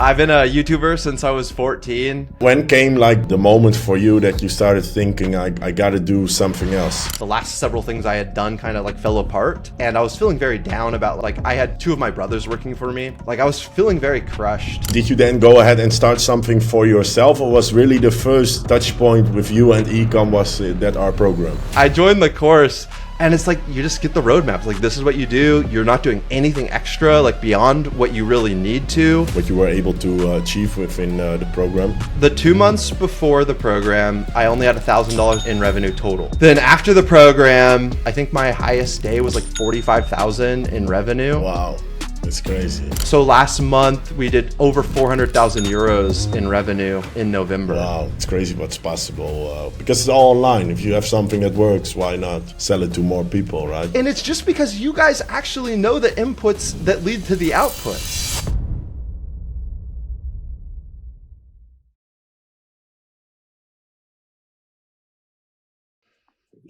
I've been a YouTuber since I was 14. When came like the moment for you that you started thinking, I gotta do something else? The last several things I had done kind of like fell apart, and I was feeling very down about, like, I had two of my brothers working for me. Like, I was feeling very crushed. Did you then go ahead and start something for yourself, or was really the first touch point with you and Ecom was that our program? I joined the course, and it's like, you just get the roadmaps. Like, this is what you do. You're not doing anything extra, like beyond what you really need to. What you were able to achieve within the program? The 2 months before the program, I only had $1,000 in revenue total. Then after the program, I think my highest day was like 45,000 in revenue. Wow. It's crazy. So last month we did over 400,000 euros in revenue in November. Wow, it's crazy what's possible because it's all online. If you have something that works, why not sell it to more people, right? And it's just because you guys actually know the inputs that lead to the outputs.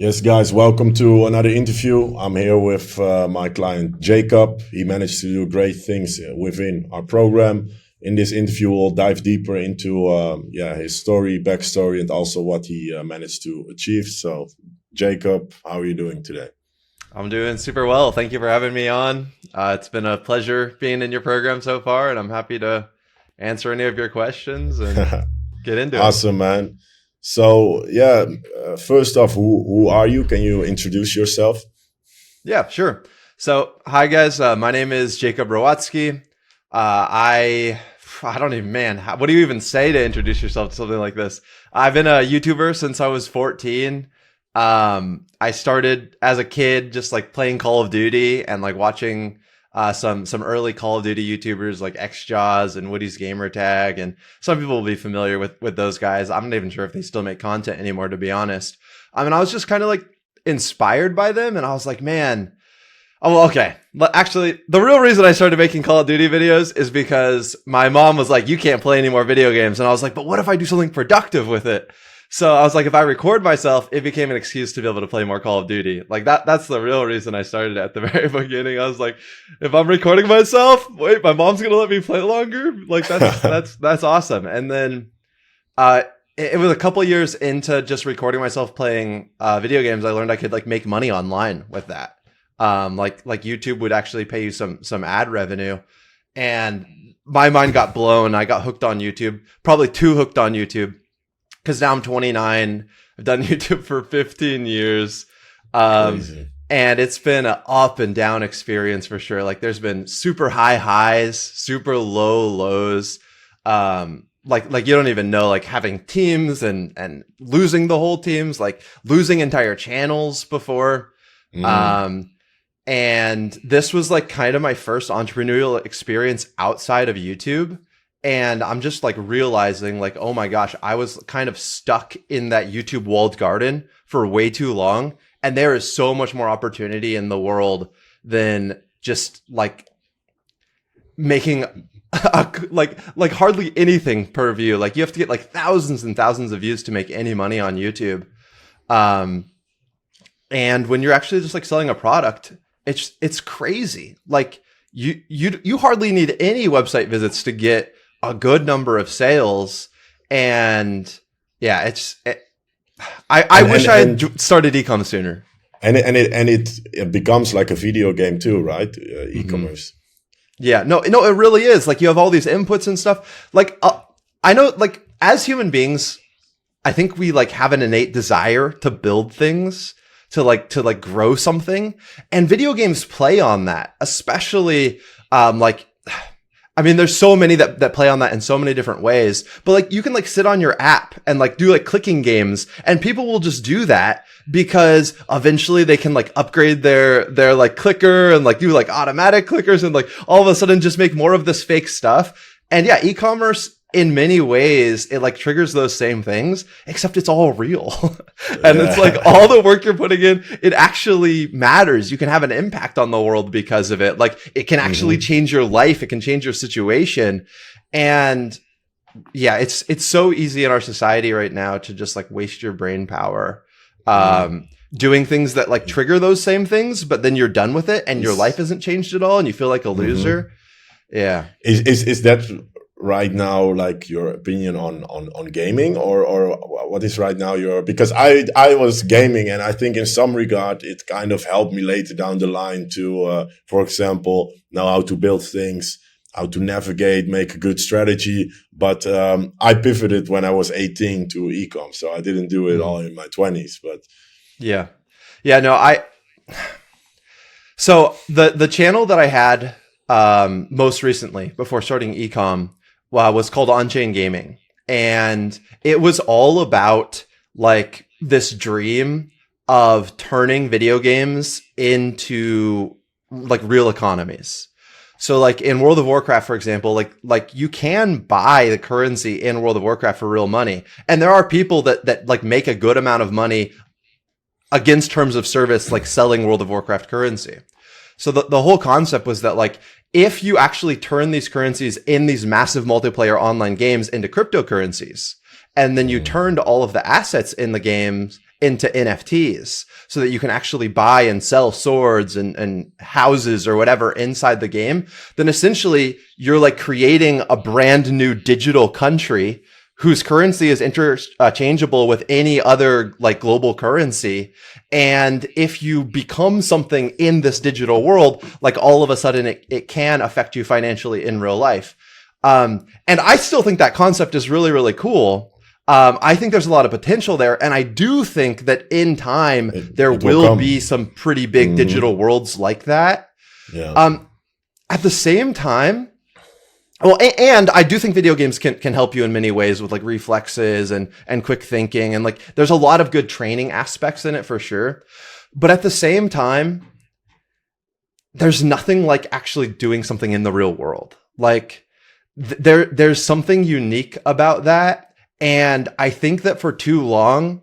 Yes, guys, welcome to another interview. I'm here with my client, Jacob. He managed to do great things within our program. In this interview, we'll dive deeper into his story, backstory, and also what he managed to achieve. So, Jacob, how are you doing today? I'm doing super well. Thank you for having me on. It's been a pleasure being in your program so far, and I'm happy to answer any of your questions and get into it. Awesome, man. So, first off, who are you? Can you introduce yourself? Yeah, sure. So, hi guys. My name is Jacob Rowatsky. I don't even, what do you even say to introduce yourself to something like this? I've been a YouTuber since I was 14. I started as a kid just like playing Call of Duty and like watching some early Call of Duty YouTubers like XJaws and Woody's Gamertag, and some people will be familiar with those guys. I'm not even sure if they still make content anymore, to be honest. I mean, I was just kind of like inspired by them, and I was like, man, okay. Actually, the real reason I started making Call of Duty videos is because my mom was like, you can't play any more video games. And I was like, but what if I do something productive with it? So I was like, if I record myself, it became an excuse to be able to play more Call of Duty. Like that's the real reason I started at the very beginning. I was like, if I'm recording myself, wait, my mom's going to let me play longer. Like that's awesome. And then, it was a couple years into just recording myself playing, video games. I learned I could like make money online with that. Like YouTube would actually pay you some ad revenue, and my mind got blown. I got hooked on YouTube, probably too hooked on YouTube. Because now I'm 29, I've done YouTube for 15 years, and it's been an up and down experience for sure. Like there's been super high highs, super low lows, like you don't even know, like having teams and losing the whole teams, like losing entire channels before. And this was like kind of my first entrepreneurial experience outside of YouTube. And I'm just like realizing like, oh my gosh, I was kind of stuck in that YouTube walled garden for way too long. And there is so much more opportunity in the world than just like making like hardly anything per view. Like you have to get like thousands and thousands of views to make any money on YouTube. And when you're actually just like selling a product, it's crazy. Like you hardly need any website visits to get a good number of sales. And yeah, I wish I had started Ecom sooner. And it becomes like a video game too, right? E-commerce. Yeah, no, it really is. Like you have all these inputs and stuff. Like I know, like as human beings, I think we like have an innate desire to build things, to grow something, and video games play on that, especially I mean, there's so many that play on that in so many different ways, but like you can like sit on your app and like do like clicking games, and people will just do that because eventually they can like upgrade their like clicker and like do like automatic clickers and like all of a sudden just make more of this fake stuff. And yeah, e-commerce in many ways, it like triggers those same things, except it's all real. And it's like all the work you're putting in, it actually matters. You can have an impact on the world because of it. Like it can actually change your life. It can change your situation. And yeah, it's so easy in our society right now to just like waste your brain power, doing things that like trigger those same things, but then you're done with it and your life isn't changed at all and you feel like a loser. Yeah. Is that right now like your opinion on gaming, or what is right now your, because I was gaming, and I think in some regard it kind of helped me later down the line to for example, know how to build things, how to navigate, make a good strategy. But I pivoted when I was 18 to ecom, so I didn't do it all in my 20s. But no, so the channel that I had most recently before starting ecom was called Onchain Gaming, and it was all about like this dream of turning video games into like real economies. So like in World of Warcraft, for example, like you can buy the currency in World of Warcraft for real money, and there are people that like make a good amount of money against terms of service, like selling World of Warcraft currency. So the whole concept was that like, if you actually turn these currencies in these massive multiplayer online games into cryptocurrencies, and then you turned all of the assets in the games into NFTs so that you can actually buy and sell swords and houses or whatever inside the game, then essentially you're like creating a brand new digital country whose currency is interchangeable with any other like global currency. And if you become something in this digital world, like all of a sudden it can affect you financially in real life. And I still think that concept is really, really cool. I think there's a lot of potential there. And I do think that in time, there will be some pretty big digital worlds like that. Yeah. At the same time, well, and I do think video games can help you in many ways with like reflexes and quick thinking. And like, there's a lot of good training aspects in it for sure. But at the same time, there's nothing like actually doing something in the real world. Like there's something unique about that. And I think that for too long,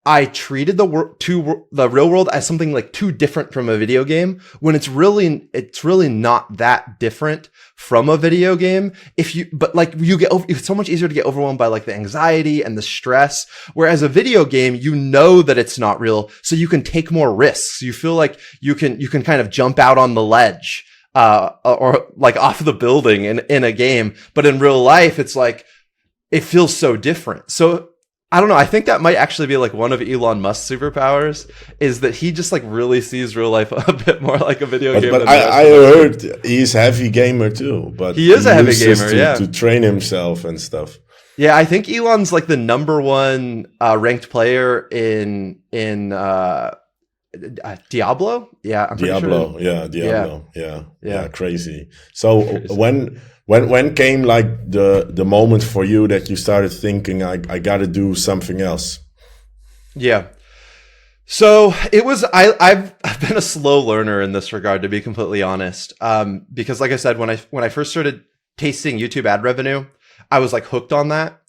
I treated the real world as something like too different from a video game, when it's really not that different from a video game. It's so much easier to get overwhelmed by like the anxiety and the stress. Whereas a video game, you know that it's not real, so you can take more risks. You feel like you can kind of jump out on the ledge, or like off the building in a game. But in real life, it's like, it feels so different. So I don't know. I think that might actually be like one of Elon Musk's superpowers, is that he just like really sees real life a bit more like a video game. But I heard he's a heavy gamer too. But he is a heavy gamer, to train himself and stuff. Yeah, I think Elon's like the number one ranked player in Diablo. Yeah, I'm pretty sure. Diablo. Yeah, crazy. So when came like the moment for you that you started thinking, I got to do something else? Yeah. So it was, I've been a slow learner in this regard, to be completely honest. Because like I said, when I first started tasting YouTube ad revenue, I was like hooked on that.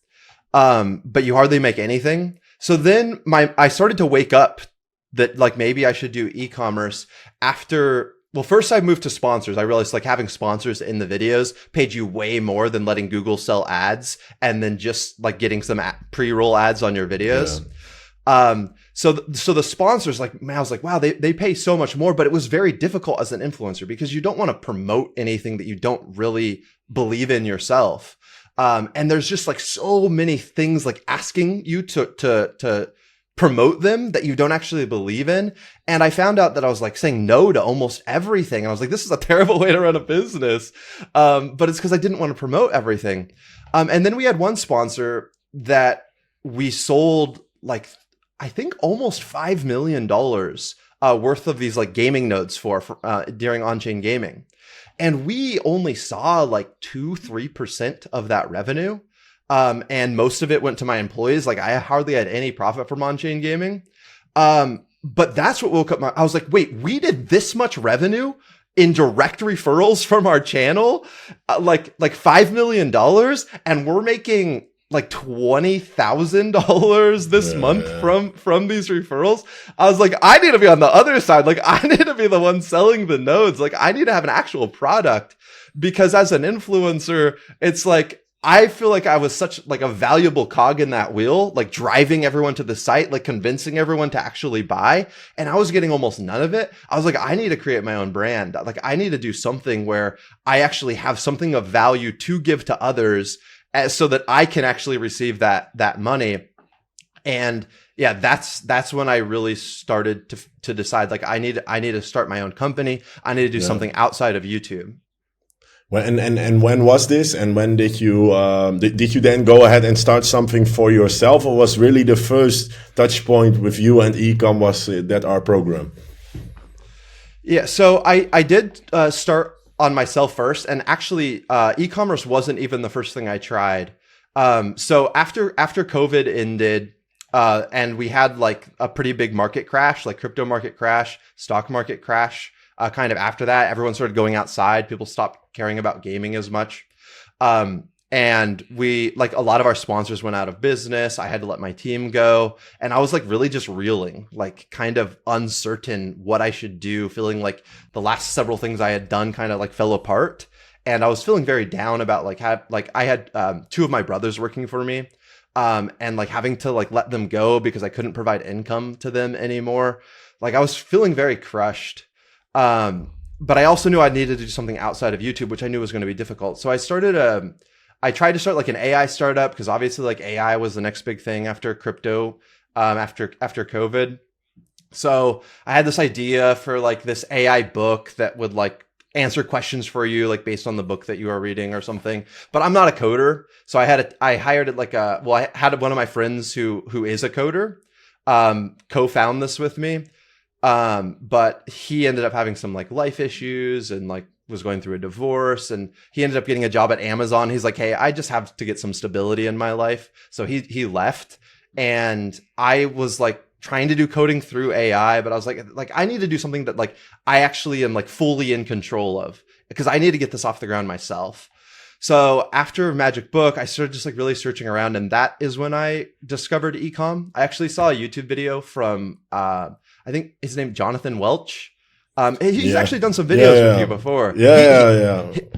But you hardly make anything. So then I started to wake up that like maybe I should do e-commerce after. Well, first I moved to sponsors. I realized like having sponsors in the videos paid you way more than letting Google sell ads and then just like getting some pre-roll ads on your videos. Yeah. So the sponsors, like, man, I was like, wow, they pay so much more, but it was very difficult as an influencer because you don't want to promote anything that you don't really believe in yourself. And there's just like so many things like asking you to promote them that you don't actually believe in. And I found out that I was like saying no to almost everything. And I was like, this is a terrible way to run a business. But it's because I didn't want to promote everything. And then we had one sponsor that we sold like, I think almost $5 million worth of these like gaming nodes for during on-chain gaming. And we only saw like 2-3% of that revenue. And most of it went to my employees. Like I hardly had any profit from on-chain gaming. But that's what woke up I was like, wait, we did this much revenue in direct referrals from our channel, like $5 million, and we're making like $20,000 this month from these referrals. I was like, I need to be on the other side. Like I need to be the one selling the nodes. Like I need to have an actual product, because as an influencer, it's like, I feel like I was such like a valuable cog in that wheel, like driving everyone to the site, like convincing everyone to actually buy. And I was getting almost none of it. I was like, I need to create my own brand. Like I need to do something where I actually have something of value to give to others so that I can actually receive that money. And yeah, that's when I really started to decide like I need to start my own company. I need to do something outside of YouTube. And when was this? And when did you did you then go ahead and start something for yourself, or was really the first touch point with you and Ecom was that our program? Yeah, so I did start on myself first, and actually e-commerce wasn't even the first thing I tried. So after COVID ended, and we had like a pretty big market crash, like crypto market crash, stock market crash. Kind of after that, everyone started going outside. People stopped caring about gaming as much. And we, like a lot of our sponsors went out of business. I had to let my team go. And I was like really just reeling, like kind of uncertain what I should do, feeling like the last several things I had done kind of like fell apart. And I was feeling very down about like I had two of my brothers working for me. And like having to like let them go because I couldn't provide income to them anymore. Like I was feeling very crushed. But I also knew I needed to do something outside of YouTube, which I knew was going to be difficult. So I tried to start like an AI startup because obviously like AI was the next big thing after crypto, after COVID. So I had this idea for like this AI book that would like answer questions for you, like based on the book that you are reading or something. But I'm not a coder. So I hired I had one of my friends who is a coder, co-found this with me. But he ended up having some like life issues and like was going through a divorce, and he ended up getting a job at Amazon. He's like, hey, I just have to get some stability in my life. So he left, and I was like trying to do coding through AI, but I was like I need to do something that like I actually am like fully in control of, because I need to get this off the ground myself. So after Magic Book, I started just like really searching around, and that is when I discovered Ecom. I actually saw a YouTube video from I think his name Jonathan Welch. He's actually done some videos with you before.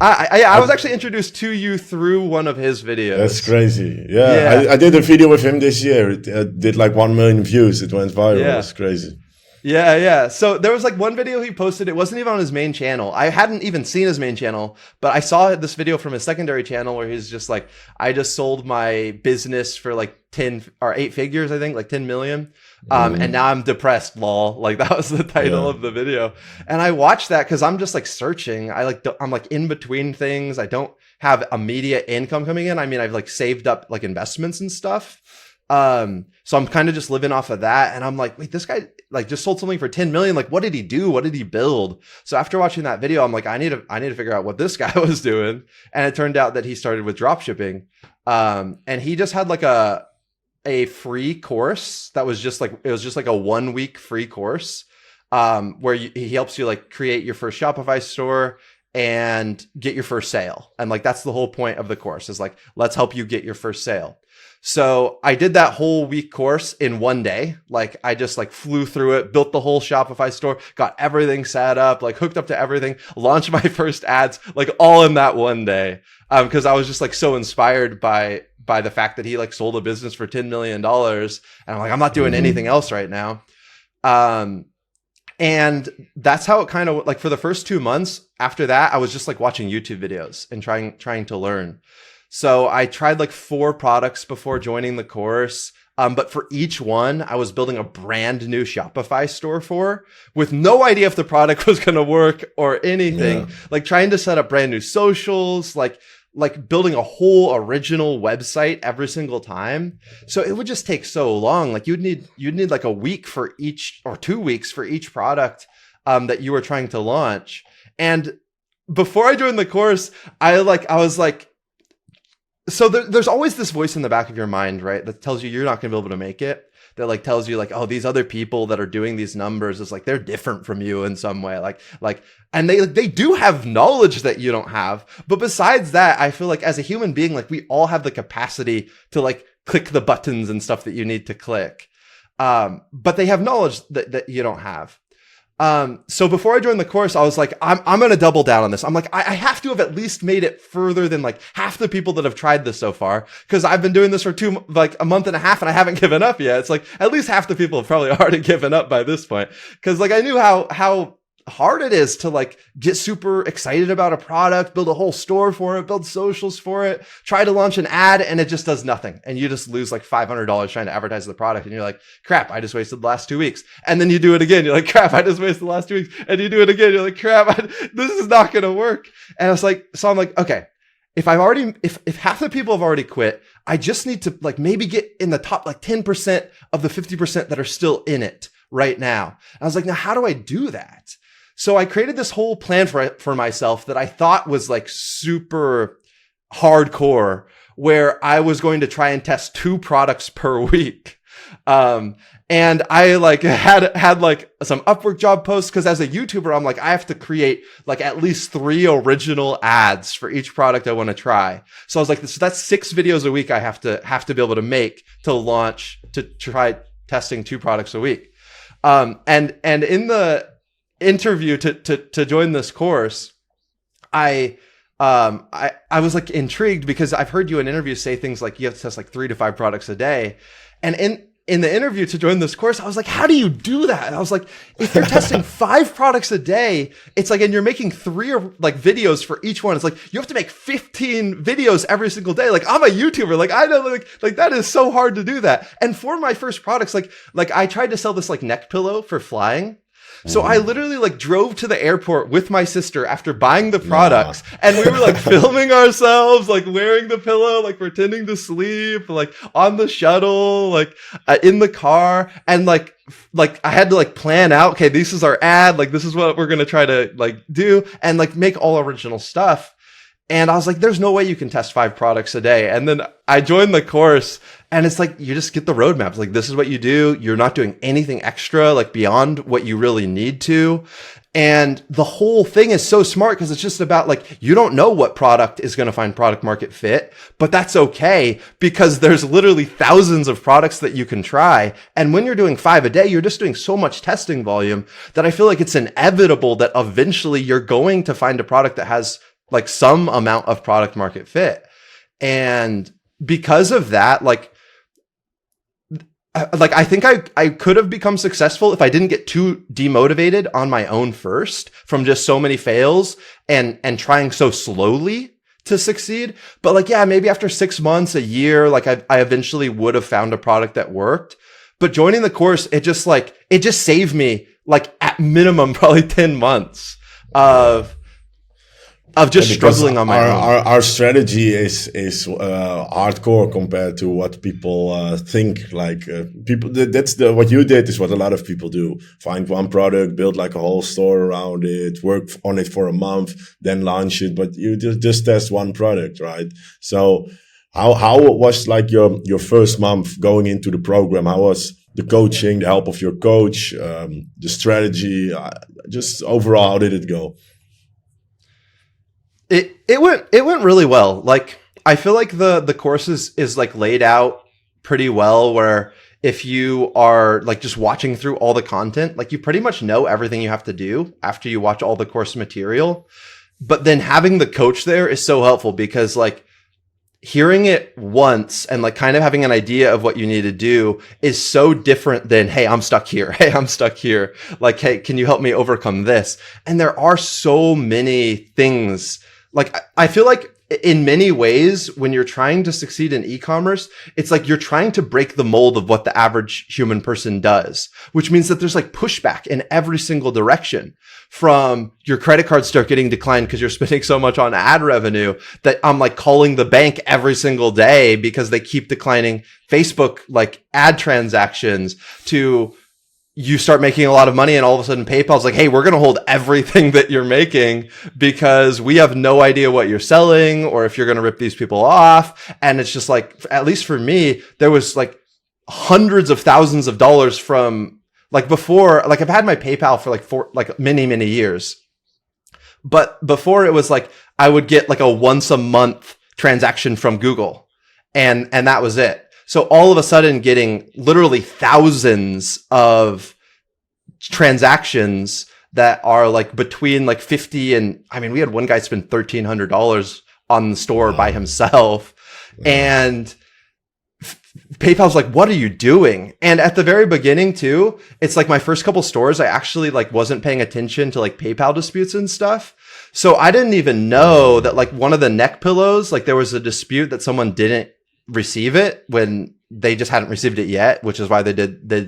I was actually introduced to you through one of his videos. That's crazy. I did a video with him this year. It did like 1 million views. It went viral. Yeah. It's crazy. Yeah. So there was like one video he posted. It wasn't even on his main channel. I hadn't even seen his main channel, but I saw this video from his secondary channel where he's just like, I just sold my business for like 10 or 8 figures, I think, like 10 million. And now I'm depressed, lol. Like that was the title of the video. And I watched that because I'm just like searching. I'm like in between things. I don't have immediate income coming in. I mean, I've like saved up like investments and stuff. So I'm kind of just living off of that. And I'm like, wait, this guy like just sold something for 10 million. Like, what did he do? What did he build? So after watching that video, I'm like, I need to figure out what this guy was doing. And it turned out that he started with dropshipping. And he just had like a free course that was just like, it was just like a 1 week free course, where he helps you like create your first Shopify store and get your first sale. And like, that's the whole point of the course is like, let's help you get your first sale. So I did that whole week course in 1 day. Like I just like flew through it, built the whole Shopify store, got everything set up, like hooked up to everything, launched my first ads, like all in that 1 day. Cause I was just like so inspired by the fact that he like sold a business for $10 million. And I'm like, I'm not doing anything else right now. And that's how it kind of like for the first 2 months after that, I was just like watching YouTube videos and trying to learn. So I tried like 4 products before joining the course. But for each one, I was building a brand new Shopify store with no idea if the product was going to work or anything, like trying to set up brand new socials, like building a whole original website every single time. So it would just take so long. Like you'd need like a week for each or 2 weeks for each product, that you were trying to launch. And before I joined the course, I was like, so there's always this voice in the back of your mind, right? That tells you you're not going to be able to make it. That like tells you like, oh, these other people that are doing these numbers is like, they're different from you in some way. And they do have knowledge that you don't have. But besides that, I feel like as a human being, like we all have the capacity to like click the buttons and stuff that you need to click. But they have knowledge that you don't have. So before I joined the course, I was like, I'm going to double down on this. I'm like, I have to have at least made it further than like half the people that have tried this so far. Cause I've been doing this for a month and a half and I haven't given up yet. It's like at least half the people have probably already given up by this point. Cause like I knew how hard it is to like get super excited about a product, build a whole store for it, build socials for it, try to launch an ad, and it just does nothing. And you just lose like $500 trying to advertise the product. And you're like, crap, I just wasted the last 2 weeks. And then you do it again. You're like, crap, I just wasted the last 2 weeks. And you do it again. You're like, crap, this is not going to work. And I was like, so I'm like, okay, if half the people have already quit, I just need to like maybe get in the top like 10% of the 50% that are still in it right now. And I was like, now how do I do that? So I created this whole plan for myself that I thought was like super hardcore, where I was going to try and test 2 products per week. And I like had like some Upwork job posts, because as a YouTuber, I'm like, I have to create like at least 3 original ads for each product I want to try. So I was like, so that's 6 videos a week I have to be able to make to launch, to try testing 2 products a week. And in the interview to join this course, I was like intrigued, because I've heard you in interviews say things like you have to test like 3 to 5 products a day. And in the interview to join this course, I was like, how do you do that? And I was like, if you're testing 5 products a day, it's like, and you're making 3 or like videos for each one. It's like, you have to make 15 videos every single day. Like I'm a YouTuber. Like I know like that is so hard to do that. And for my first products, like I tried to sell this like neck pillow for flying. So I literally like drove to the airport with my sister after buying the products, and we were like filming ourselves, like wearing the pillow, like pretending to sleep, like on the shuttle, like in the car. And like I had to like plan out, okay, this is our ad. Like this is what we're going to try to like do, and like make all original stuff. And I was like, there's no way you can test 5 products a day. And then I joined the course, and it's like, you just get the roadmaps. Like, this is what you do. You're not doing anything extra, like beyond what you really need to. And the whole thing is so smart, because it's just about like, you don't know what product is going to find product market fit, but that's okay, because there's literally thousands of products that you can try. And when you're doing 5 a day, you're just doing so much testing volume that I feel like it's inevitable that eventually you're going to find a product that has like some amount of product market fit. And because of that, like I think I could have become successful if I didn't get too demotivated on my own first from just so many fails and trying so slowly to succeed. But like, yeah, maybe after 6 months, a year, like I eventually would have found a product that worked. But joining the course, it just saved me like at minimum probably 10 months of just struggling on my own. Our strategy is hardcore compared to what people think. Like people, what you did is what a lot of people do: find one product, build like a whole store around it, work on it for a month, then launch it. But you just test one product, right? So how was like your first month going into the program? How was the coaching, the help of your coach, the strategy? Just overall, how did it go? It went really well. Like, I feel like the course is like laid out pretty well, where if you are like just watching through all the content, like you pretty much know everything you have to do after you watch all the course material. But then having the coach there is so helpful, because like hearing it once and like kind of having an idea of what you need to do is so different than, hey, I'm stuck here. Hey, I'm stuck here. Like, hey, can you help me overcome this? And there are so many things. Like, I feel like in many ways, when you're trying to succeed in e-commerce, it's like you're trying to break the mold of what the average human person does, which means that there's like pushback in every single direction. From your credit cards start getting declined because you're spending so much on ad revenue that I'm like calling the bank every single day because they keep declining Facebook like ad transactions, to you start making a lot of money and all of a sudden PayPal's like, hey, we're going to hold everything that you're making because we have no idea what you're selling or if you're going to rip these people off. And it's just like, at least for me, there was like hundreds of thousands of dollars from like before, like I've had my PayPal for like many, many years. But before it was like, I would get like a once a month transaction from Google, and that was it. So all of a sudden getting literally thousands of transactions that are like between like 50 and, I mean, we had one guy spend $1,300 on the store by himself. And PayPal's like, what are you doing? And at the very beginning too, it's like my first couple stores, I actually like wasn't paying attention to like PayPal disputes and stuff. So I didn't even know that like one of the neck pillows, like there was a dispute that someone didn't receive it when they just hadn't received it yet, which is why they did the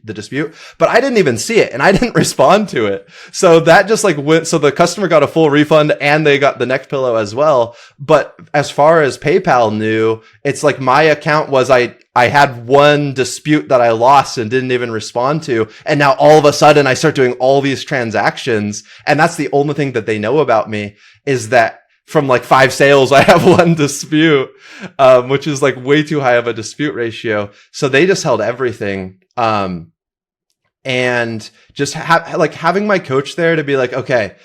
dispute. But I didn't even see it and I didn't respond to it. So that just like went, so the customer got a full refund and they got the neck pillow as well. But as far as PayPal knew, it's like my account was, I had one dispute that I lost and didn't even respond to. And now all of a sudden I start doing all these transactions. And that's the only thing that they know about me, is that from like 5 sales, I have one dispute, which is like way too high of a dispute ratio. So they just held everything. And just like having my coach there to be like, okay,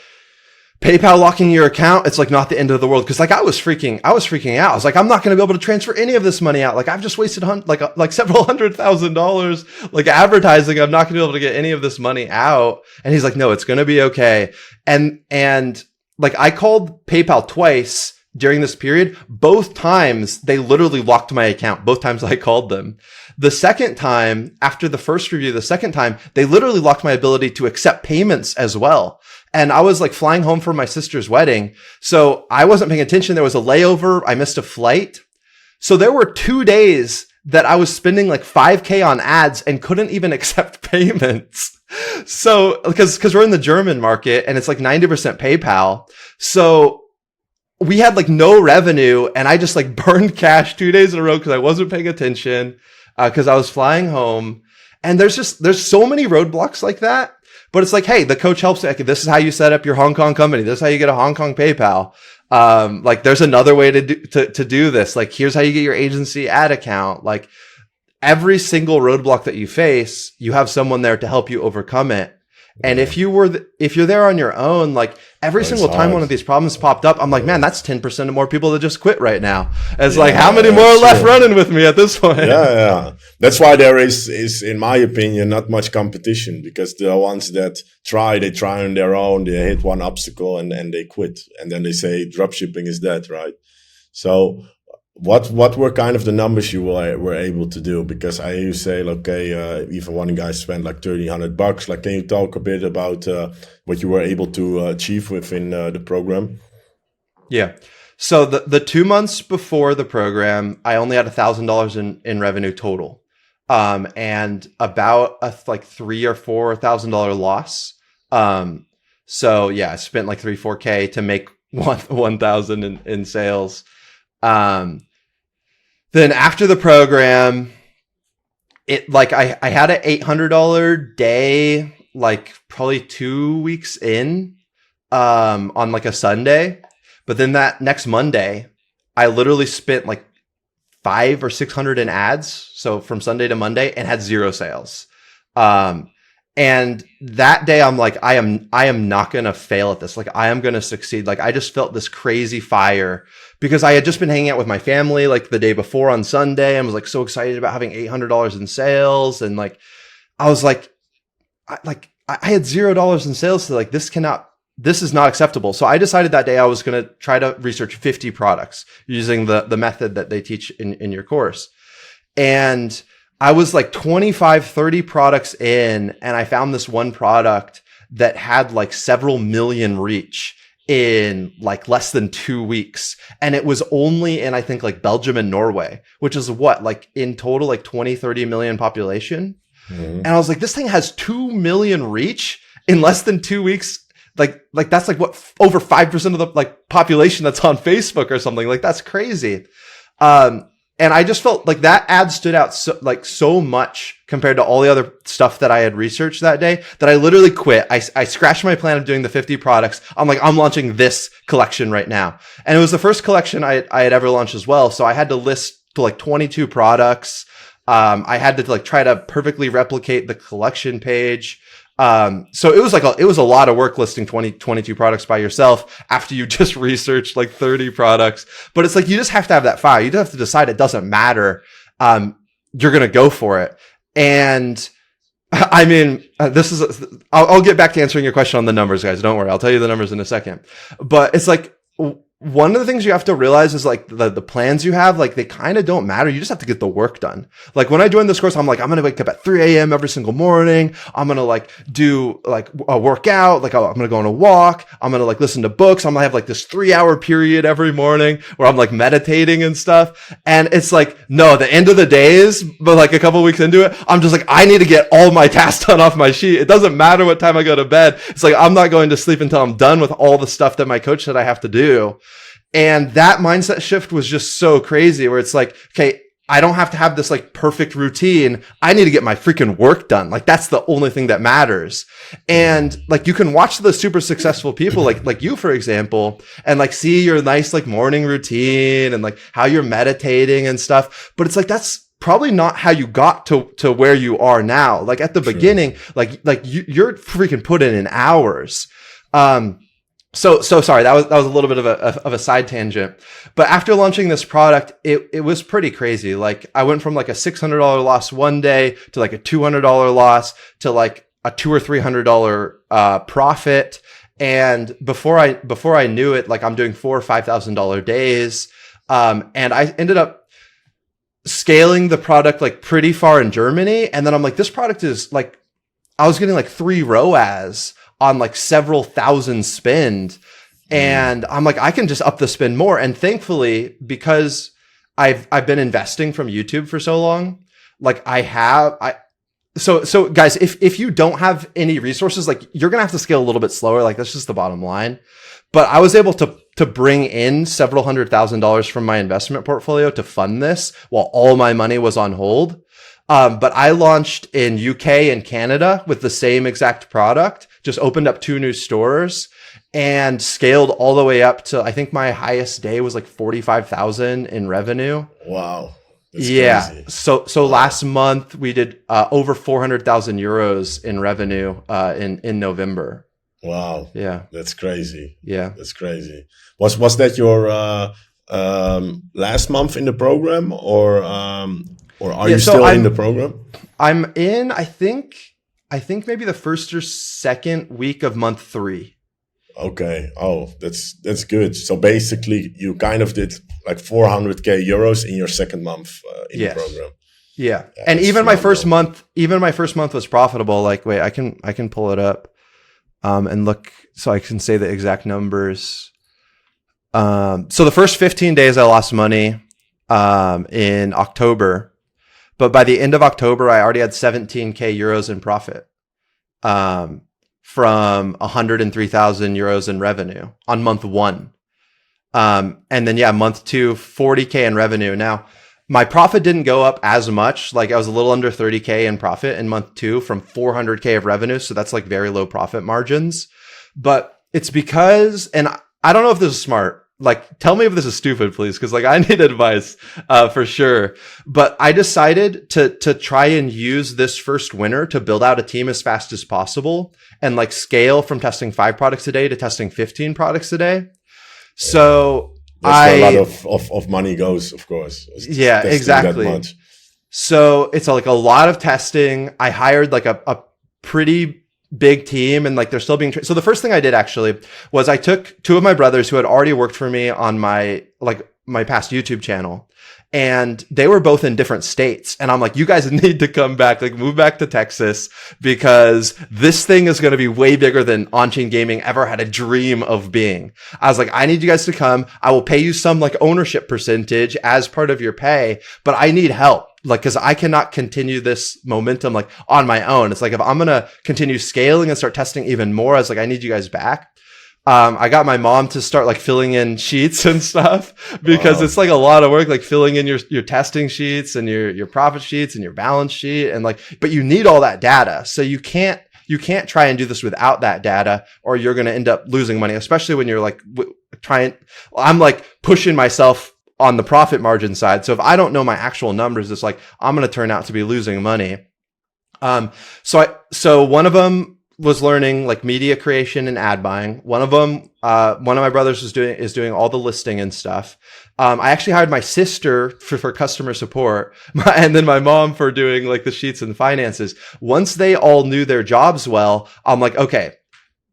PayPal locking your account, it's like not the end of the world. Cause like I was freaking out. I was like, I'm not going to be able to transfer any of this money out. Like I've just wasted like several $100,000 like advertising. I'm not going to be able to get any of this money out. And he's like, no, it's going to be okay. And like I called PayPal twice during this period. Both times they literally locked my account. Both times I called them. The second time, after the first review, the second time, they literally locked my ability to accept payments as well. And I was like flying home for my sister's wedding. So I wasn't paying attention. There was a layover. I missed a flight. So there were 2 days that I was spending like $5,000 on ads and couldn't even accept payments. So, because we're in the German market and it's like 90% PayPal. So we had like no revenue and I just like burned cash 2 days in a row because I wasn't paying attention, because I was flying home. And there's so many roadblocks like that. But it's like, hey, the coach helps. Like, this is how you set up your Hong Kong company. This is how you get a Hong Kong PayPal. Like there's another way to do this. Like, here's how you get your agency ad account. Like, every single roadblock that you face, you have someone there to help you overcome it. And if you're there on your own, like every single time one of these problems popped up, I'm like, man, that's 10% of more people that just quit right now. It's like, how many more are left running with me at this point? Yeah. That's why there is, in my opinion, not much competition, because the ones that they try on their own, they hit one obstacle and they quit. And then they say dropshipping is dead, right? So what were kind of the numbers you were able to do? Because I hear you say, okay, even one guy spent like $1,300. Like, can you talk a bit about what you were able to achieve within the program? Yeah. So the 2 months before the program, I only had $1,000 in revenue total, and about a like $3,000 or $4,000 loss. So yeah, I spent like 3-4K to make 1,000 in sales. Then after the program, it like I had an $800 day, like probably 2 weeks in, on like a Sunday. But then that next Monday, I literally spent like 500 or 600 in ads. So from Sunday to Monday, and had 0 sales. And that day I'm like, I am not going to fail at this. Like, I am going to succeed. Like, I just felt this crazy fire because I had just been hanging out with my family like the day before on Sunday and was like so excited about having $800 in sales. And like, I was like, I had $0 in sales. So like, this is not acceptable. So I decided that day I was going to try to research 50 products using the method that they teach in your course. And I was like 25, 30 products in, and I found this one product that had like several million reach in like less than 2 weeks. And it was only in, I think, like Belgium and Norway, which is what, like in total, like 20, 30 million population. Mm-hmm. And I was like, this thing has 2 million reach in less than 2 weeks. Like that's like what, over 5% of the like population that's on Facebook or something. Like, that's crazy. And I just felt like that ad stood out so much compared to all the other stuff that I had researched that day that I literally quit. I scratched my plan of doing the 50 products. I'm like, I'm launching this collection right now. And it was the first collection I had ever launched as well. So I had to list to like 22 products. I had to like try to perfectly replicate the collection page. So it was a lot of work listing 22 products by yourself after you just researched like 30 products. But it's like, you just have to have that fire. You just have to decide it doesn't matter. You're going to go for it. And, I mean, I'll get back to answering your question on the numbers, guys. Don't worry. I'll tell you the numbers in a second. But it's like, one of the things you have to realize is like the plans you have, like they kind of don't matter. You just have to get the work done. Like when I joined this course, I'm like, I'm going to wake up at 3 a.m. every single morning. I'm going to like do like a workout. Like I'm going to go on a walk. I'm going to like listen to books. I'm going to have like this 3-hour period every morning where I'm like meditating and stuff. And it's like, no, the end of the days, but like a couple weeks into it, I'm just like, I need to get all my tasks done off my sheet. It doesn't matter what time I go to bed. It's like, I'm not going to sleep until I'm done with all the stuff that my coach said I have to do. And that mindset shift was just so crazy where it's like, okay, I don't have to have this like perfect routine. I need to get my freaking work done. Like that's the only thing that matters. And like you can watch the super successful people like you, for example, and like see your nice like morning routine and like how you're meditating and stuff. But it's like, that's probably not how you got to where you are now. Like at the beginning, like you're freaking put in hours. So sorry, that was a little bit of a side tangent, but after launching this product, it was pretty crazy. Like I went from like a $600 loss one day to like a $200 loss to like a $200 or $300 profit. And before I knew it, like I'm doing $4,000 or $5,000 days. And I ended up scaling the product like pretty far in Germany. And then I'm like, this product is like, I was getting like 3 ROAS on like several thousand spend. And I'm like, I can just up the spend more. And thankfully, because I've been investing from YouTube for so long, like so guys, if you don't have any resources, like you're going to have to scale a little bit slower. Like that's just the bottom line. But I was able to bring in several $100,000 from my investment portfolio to fund this while all my money was on hold. But I launched in UK and Canada with the same exact product, just opened up 2 new stores and scaled all the way up to, I think my highest day was like 45,000 in revenue. Wow. That's crazy. So wow. Last month we did over 400,000 euros in revenue in November. Wow. Yeah. That's crazy. Yeah. That's crazy. Was that your last month in the program or are you still in the program? I'm in, I think maybe the first or second week of month 3. Okay. Oh, that's good. So basically you kind of did like 400K euros in your second month in the program. Yeah. And even my first month was profitable. Like, wait, I can pull it up and look so I can say the exact numbers. So the first 15 days I lost money in October. But by the end of October, I already had 17K euros in profit from 103,000 euros in revenue on month 1. And then, month 2, 40K in revenue. Now, my profit didn't go up as much. Like I was a little under 30K in profit in month 2 from 400K of revenue. So that's like very low profit margins. But it's because, and I don't know if this is smart. Like, tell me if this is stupid, please. Cause like I need advice, for sure. But I decided to try and use this first winter to build out a team as fast as possible and like scale from testing 5 products a day to testing 15 products a day. So that's where a lot of money goes, of course. Yeah, exactly. So it's like a lot of testing. I hired like a pretty big team and like they're still being trained. So the first thing I did actually was I took 2 of my brothers who had already worked for me on my past YouTube channel, and they were both in different states. And I'm like, you guys need to come back, like move back to Texas, because this thing is going to be way bigger than Onchain Gaming ever had a dream of being. I was like, I need you guys to come. I will pay you some like ownership percentage as part of your pay, but I need help. Like, cause I cannot continue this momentum like on my own. It's like, if I'm going to continue scaling and start testing even more, I was like, I need you guys back. I got my mom to start like filling in sheets and stuff because it's like a lot of work, like filling in your testing sheets and your profit sheets and your balance sheet. And like, but you need all that data. So you can't try and do this without that data, or you're going to end up losing money, especially when you're like I'm like pushing myself on the profit margin side. So if I don't know my actual numbers, it's like, I'm going to turn out to be losing money. So one of them, was learning like media creation and ad buying. One of my brothers is doing all the listing and stuff. I actually hired my sister for customer support and then my mom for doing like the sheets and finances. Once they all knew their jobs well, I'm like, okay,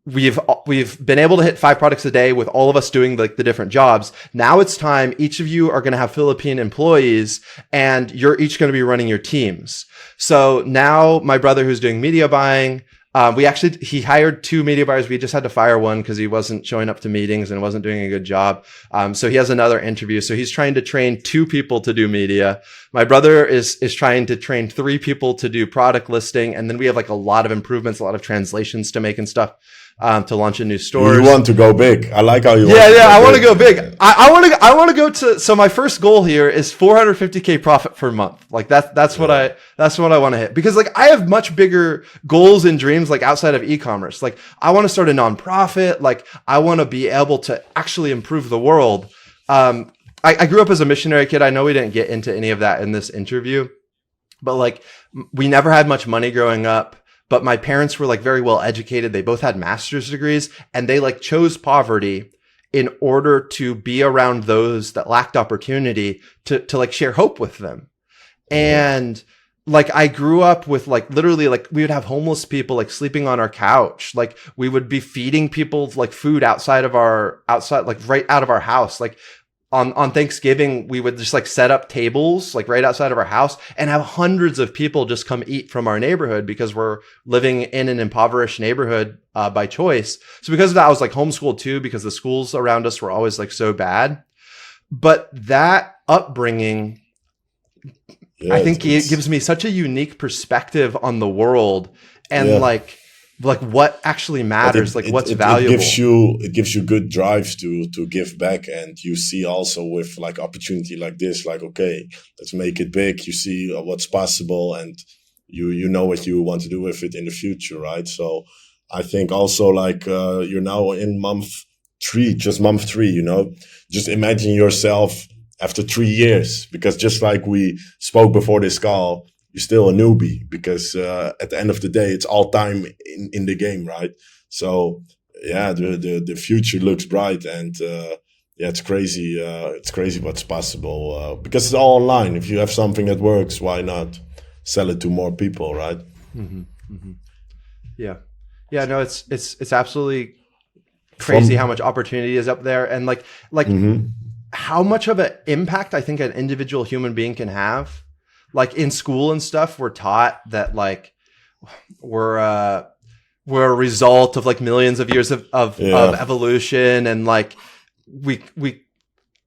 we've been able to hit 5 products a day with all of us doing like the different jobs. Now it's time. Each of you are going to have Philippine employees and you're each going to be running your teams. So now my brother who's doing media buying, he hired 2 media buyers. We just had to fire one because he wasn't showing up to meetings and wasn't doing a good job. So he has another interview. So he's trying to train 2 people to do media. My brother is trying to train 3 people to do product listing. And then we have like a lot of improvements, a lot of translations to make and stuff. To launch a new store. You want to go big. I like how you. I want to go big. I want to go to. So my first goal here is 450K profit per month. Like that's what I want to hit, because like I have much bigger goals and dreams like outside of e-commerce. Like I want to start a nonprofit. Like I want to be able to actually improve the world. I grew up as a missionary kid. I know we didn't get into any of that in this interview, but like we never had much money growing up. But my parents were like very well educated. They both had master's degrees and they like chose poverty in order to be around those that lacked opportunity to like share hope with them. And like I grew up with like literally like we would have homeless people like sleeping on our couch. Like we would be feeding people like food outside like right out of our house. Like on Thanksgiving, we would just like set up tables like right outside of our house and have hundreds of people just come eat from our neighborhood because we're living in an impoverished neighborhood by choice. So because of that, I was like homeschooled too, because the schools around us were always like so bad. But that upbringing, I think it gives me such a unique perspective on the world and like what actually matters, what's valuable. It gives you good drives to give back, and you see also with like opportunity like this, like okay, let's make it big. You see what's possible, and you know what you want to do with it in the future, right? So I think also like you're now in month 3, you know, just imagine yourself after 3 years, because just like we spoke before this call, you're still a newbie, because at the end of the day, it's all time in the game, right? So yeah, the future looks bright, and it's crazy. It's crazy what's possible because it's all online. If you have something that works, why not sell it to more people, right? Mm-hmm, mm-hmm. Yeah. No, it's absolutely crazy how much opportunity is up there, and like how much of an impact I think an individual human being can have. Like in school and stuff, we're taught that like we're a result of like millions of years of evolution, and like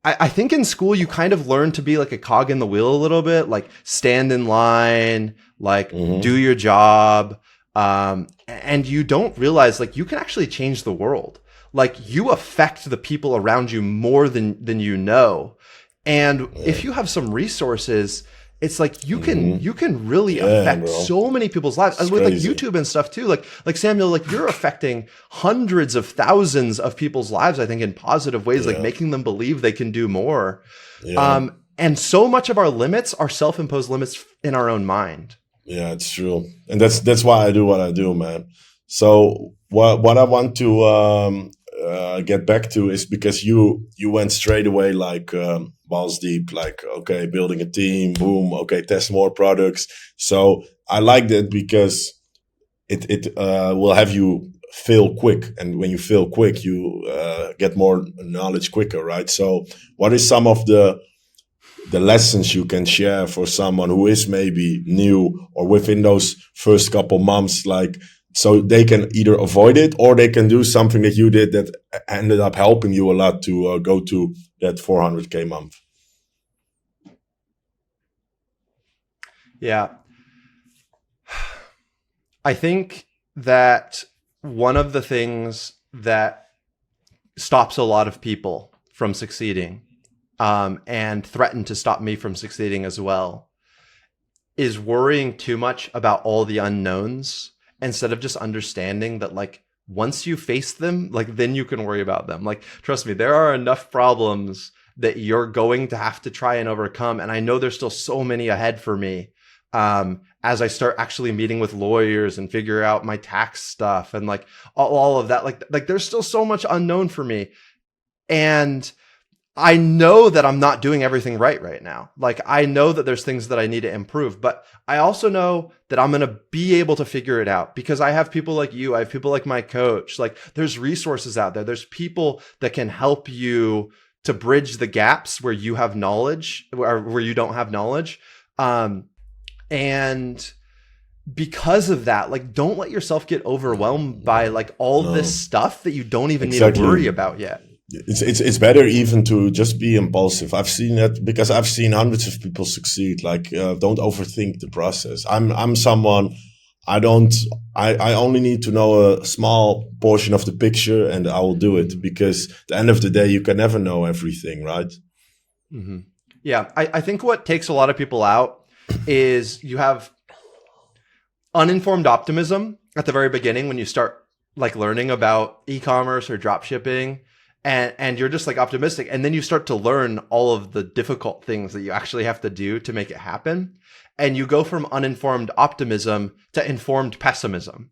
I think in school you kind of learn to be like a cog in the wheel a little bit, like stand in line, like do your job, and you don't realize like you can actually change the world. Like you affect the people around you more than you know, and if you have some resources, it's like you can really affect so many people's lives. It's with like YouTube and stuff too. Like Samuel, like you're affecting hundreds of thousands of people's lives, I think, in positive ways, like making them believe they can do more. Yeah. And so much of our limits are self-imposed limits in our own mind. Yeah, it's true. And that's why I do what I do, man. So what I want to get back to is because you went straight away like balls deep, like okay, building a team, boom, okay, test more products. So I like that because it will have you fail quick, and when you fail quick, you get more knowledge quicker, right? So what is some of the lessons you can share for someone who is maybe new or within those first couple months, like so they can either avoid it or they can do something that you did that ended up helping you a lot to go to that 400K month? Yeah. I think that one of the things that stops a lot of people from succeeding, and threatened to stop me from succeeding as well, is worrying too much about all the unknowns instead of just understanding that like once you face them, like then you can worry about them. Like, trust me, there are enough problems that you're going to have to try and overcome. And I know there's still so many ahead for me. as I start actually meeting with lawyers and figure out my tax stuff and like all of that. Like there's still so much unknown for me. And I know that I'm not doing everything right now. Like I know that there's things that I need to improve, but I also know that I'm going to be able to figure it out because I have people like you. I have people like my coach. Like there's resources out there. There's people that can help you to bridge the gaps where you have knowledge or where you don't have knowledge. And because of that, like, don't let yourself get overwhelmed by like all this stuff that you don't even need to worry about yet. It's better even to just be impulsive. I've seen that because I've seen hundreds of people succeed. Like, don't overthink the process. I'm someone, I only need to know a small portion of the picture and I will do it, because at the end of the day, you can never know everything, right? Mm-hmm. Yeah. I think what takes a lot of people out is you have uninformed optimism at the very beginning when you start like learning about e-commerce or dropshipping. And you're just like optimistic. And then you start to learn all of the difficult things that you actually have to do to make it happen. And you go from uninformed optimism to informed pessimism.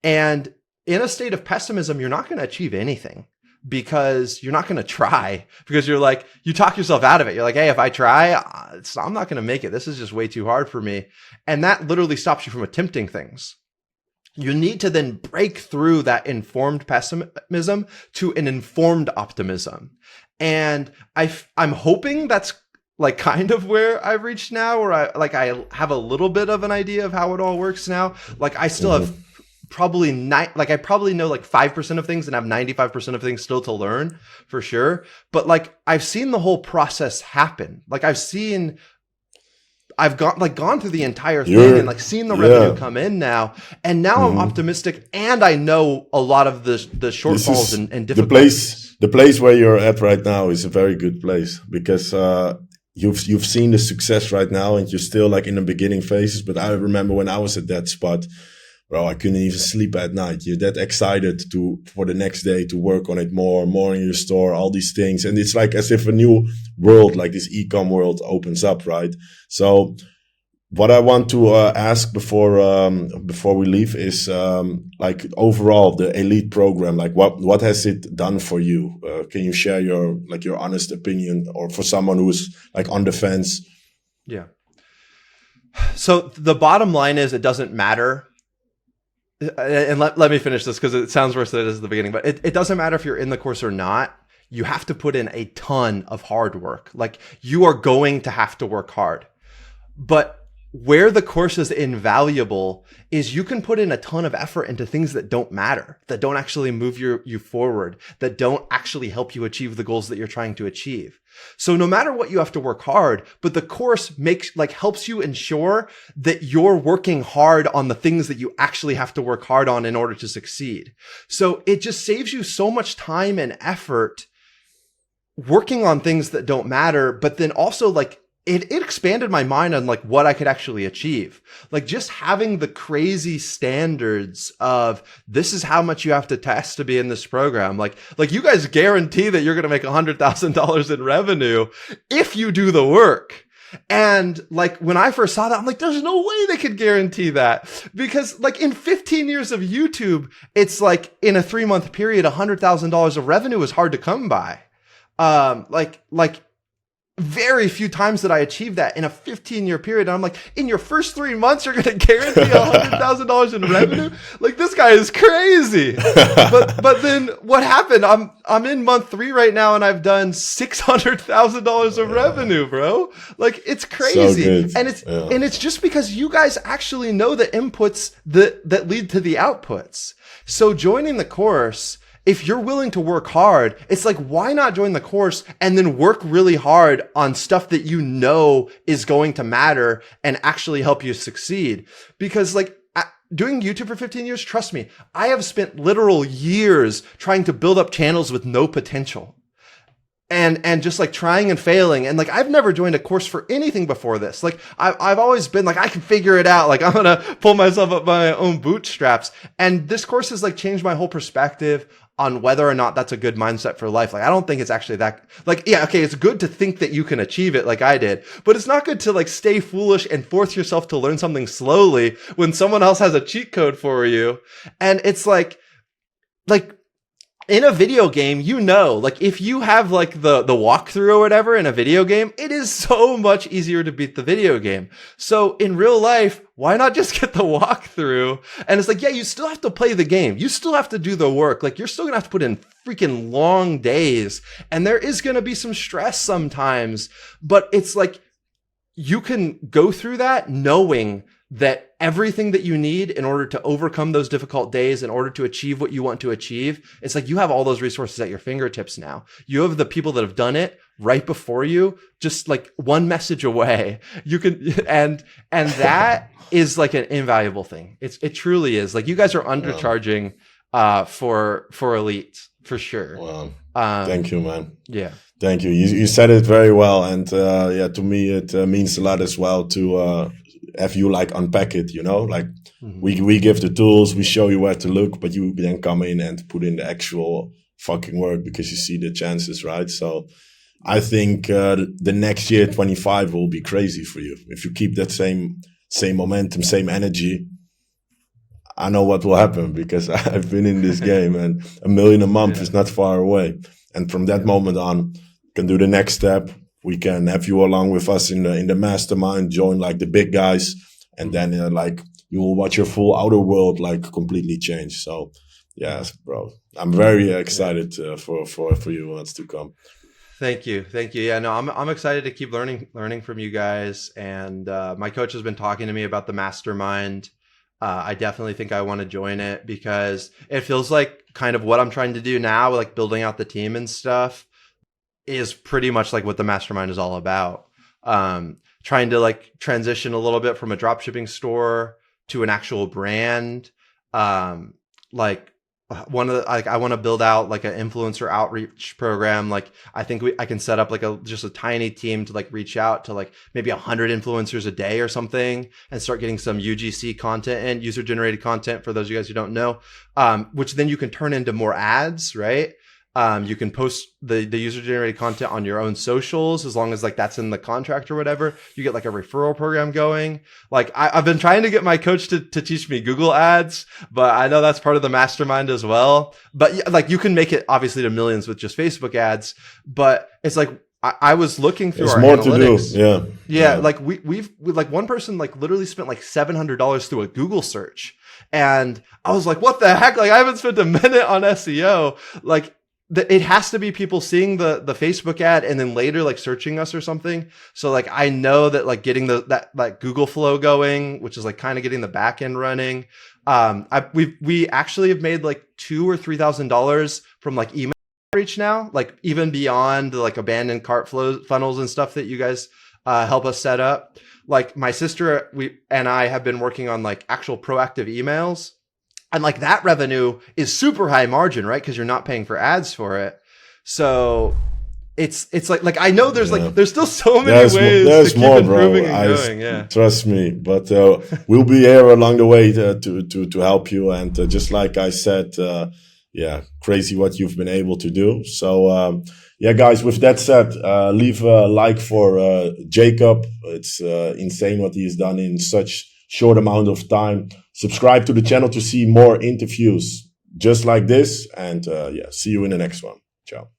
And in a state of pessimism, you're not going to achieve anything because you're not going to try, because you're like, you talk yourself out of it. You're like, hey, if I try, I'm not going to make it. This is just way too hard for me. And that literally stops you from attempting things. You need to then break through that informed pessimism to an informed optimism. And I'm hoping that's like kind of where I've reached now, where I have a little bit of an idea of how it all works now. Like I still have probably I probably know like 5% of things and have 95% of things still to learn for sure. But like I've seen the whole process happen. Like I've gone through the entire thing and like seen the revenue come in now. And now I'm optimistic and I know a lot of the shortfalls and difficulties. The place where you're at right now is a very good place because you've seen the success right now and you're still like in the beginning phases. But I remember when I was at that spot, bro, I couldn't even sleep at night. You're that excited for the next day to work on it more in your store, all these things. And it's like as if a new world, like this Ecom world opens up, right? So what I want to ask before we leave is like overall the elite program, like what has it done for you? Can you share your honest opinion, or for someone who's like on the fence? Yeah. So the bottom line is it doesn't matter. And let me finish this because it sounds worse than it is at the beginning, but it doesn't matter if you're in the course or not. You have to put in a ton of hard work. Like you are going to have to work hard. But where the course is invaluable is you can put in a ton of effort into things that don't matter, that don't actually move you forward, that don't actually help you achieve the goals that you're trying to achieve. So no matter what, you have to work hard, but the course helps you ensure that you're working hard on the things that you actually have to work hard on in order to succeed. So it just saves you so much time and effort working on things that don't matter, but then also like it expanded my mind on like what I could actually achieve. Like just having the crazy standards of this is how much you have to test to be in this program. Like you guys guarantee that you're going to make $100,000 in revenue if you do the work. And like when I first saw that, I'm like, there's no way they could guarantee that, because like in 15 years of YouTube, it's like in a 3-month period, $100,000 of revenue is hard to come by. Like very few times that I achieved that in a 15-year period. And I'm like, in your first 3 months, you're going to guarantee $100,000 in revenue? Like this guy is crazy. But then what happened? I'm in month 3 right now and I've done $600,000 of revenue, bro. Like it's crazy. So and it's just because you guys actually know the inputs that lead to the outputs. So joining the course, if you're willing to work hard, it's like, why not join the course and then work really hard on stuff that you know is going to matter and actually help you succeed? Because like doing YouTube for 15 years, trust me, I have spent literal years trying to build up channels with no potential. And just like trying and failing. And like, I've never joined a course for anything before this. Like I've always been like, I can figure it out. Like I'm going to pull myself up by my own bootstraps. And this course has like changed my whole perspective on whether or not that's a good mindset for life. Like, I don't think it's actually that, like, yeah, okay, it's good to think that you can achieve it like I did, but it's not good to like stay foolish and force yourself to learn something slowly when someone else has a cheat code for you. And it's like in a video game, you know, like if you have like the walkthrough or whatever in a video game, it is so much easier to beat the video game. So in real life, why not just get the walkthrough? And it's like, yeah, you still have to play the game. You still have to do the work. Like you're still gonna have to put in freaking long days, and there is gonna be some stress sometimes, but it's like you can go through that knowing that everything that you need in order to overcome those difficult days, in order to achieve what you want to achieve, it's like you have all those resources at your fingertips now. You have the people that have done it right before you, just like one message away. You can, and that is like an invaluable thing. It truly is. Like you guys are undercharging for elite for sure. Wow. Thank you, man. Yeah. Thank you. You said it very well, and yeah, to me it means a lot as well to have you like unpack it. You know, like we give the tools, we show you where to look, but you then come in and put in the actual fucking work because you see the chances, right? So I think the next year, 25, will be crazy for you if you keep that same momentum, same energy. I know what will happen because I've been in this game, and $1 million a month is not far away. And from that moment on, can do the next step. We can have you along with us in the mastermind, join like the big guys, and then like you will watch your full outer world like completely change. So, yes, bro, I'm very excited for you what's to come. Thank you. Yeah, no, I'm excited to keep learning from you guys. And my coach has been talking to me about the mastermind. I definitely think I want to join it because it feels like kind of what I'm trying to do now, like building out the team and stuff, is pretty much like what the mastermind is all about. Trying to like transition a little bit from a dropshipping store to an actual brand. Like I want to build out like an influencer outreach program. Like I think I can set up like just a tiny team to like reach out to like maybe 100 influencers a day or something, and start getting some UGC content and user generated content for those of you guys who don't know, which then you can turn into more ads, right? You can post the user generated content on your own socials, as long as like that's in the contract or whatever. You get like a referral program going. Like I've been trying to get my coach to teach me Google ads, but I know that's part of the mastermind as well. But like you can make it obviously to millions with just Facebook ads, but it's like, I was looking through our more analytics. To do. Yeah. Like we've like one person like literally spent like $700 through a Google search. And I was like, what the heck? Like I haven't spent a minute on SEO. Like, it has to be people seeing the Facebook ad and then later like searching us or something. So like I know that like getting that like Google flow going, which is like kind of getting the back end running. We actually have made like $2,000 or $3,000 from like email outreach now, like even beyond the like abandoned cart funnels and stuff that you guys help us set up. Like my sister and I have been working on like actual proactive emails. And like that revenue is super high margin, right? Because you're not paying for ads for it. So it's like I know there's like there's still so many ways to keep improving and going. Yeah, trust me. But we'll be here along the way to help you. And just like I said, yeah, crazy what you've been able to do. So yeah, guys. With that said, leave a like for Jacob. It's insane what he's done in such short amount of time. Subscribe to the channel to see more interviews just like this. And yeah, see you in the next one. Ciao.